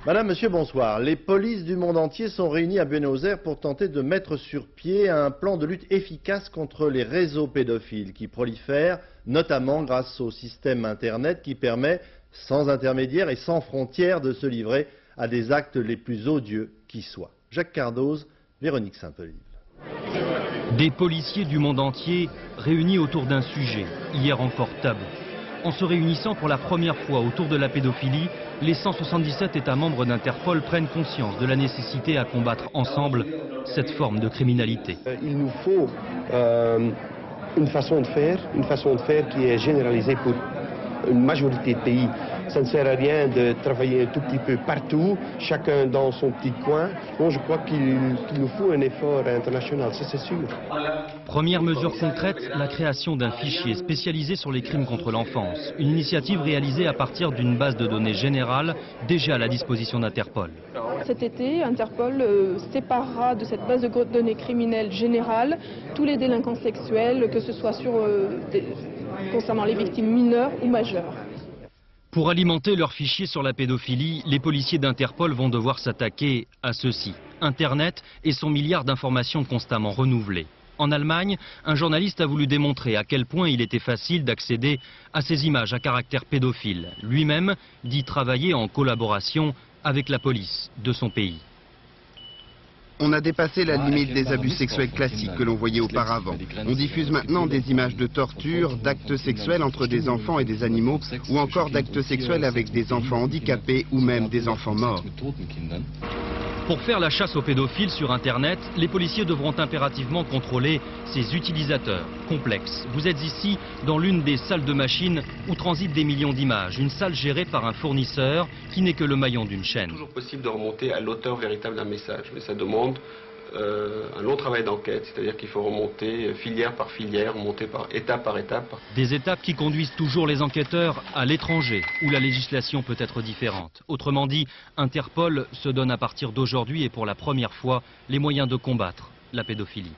Madame, Monsieur, bonsoir. Les polices du monde entier sont réunies à Buenos Aires pour tenter de mettre sur pied un plan de lutte efficace contre les réseaux pédophiles qui prolifèrent, notamment grâce au système Internet qui permet, sans intermédiaire et sans frontières, de se livrer à des actes les plus odieux qui soient. Jacques Cardoz, Véronique Saint-Olive. Des policiers du monde entier réunis autour d'un sujet, hier encore tabou. En se réunissant pour la première fois autour de la pédophilie, les 177 États membres d'Interpol prennent conscience de la nécessité à combattre ensemble cette forme de criminalité. Il nous faut une façon de faire qui est généralisée pour une majorité de pays. Ça ne sert à rien de travailler un tout petit peu partout, chacun dans son petit coin. Bon, je crois qu'il nous faut un effort international, ça c'est sûr. Première mesure concrète, la création d'un fichier spécialisé sur les crimes contre l'enfance. Une initiative réalisée à partir d'une base de données générale déjà à la disposition d'Interpol. Cet été, Interpol séparera de cette base de données criminelles générale tous les délinquants sexuels, que ce soit concernant les victimes mineures ou majeures. Pour alimenter leur fichier sur la pédophilie, les policiers d'Interpol vont devoir s'attaquer à ceci. Internet et son milliard d'informations constamment renouvelées. En Allemagne, un journaliste a voulu démontrer à quel point il était facile d'accéder à ces images à caractère pédophile. Lui-même dit travailler en collaboration avec la police de son pays. On a dépassé la limite des abus sexuels classiques que l'on voyait auparavant. On diffuse maintenant des images de torture, d'actes sexuels entre des enfants et des animaux, ou encore d'actes sexuels avec des enfants handicapés ou même des enfants morts. Pour faire la chasse aux pédophiles sur Internet, les policiers devront impérativement contrôler ses utilisateurs. Complexe. Vous êtes ici dans l'une des salles de machines où transitent des millions d'images. Une salle gérée par un fournisseur qui n'est que le maillon d'une chaîne. C'est toujours possible de remonter à l'auteur véritable d'un message, mais ça demande un long travail d'enquête, c'est-à-dire qu'il faut remonter filière par filière, remonter par étape. Des étapes qui conduisent toujours les enquêteurs à l'étranger, où la législation peut être différente. Autrement dit, Interpol se donne à partir d'aujourd'hui et pour la première fois les moyens de combattre la pédophilie.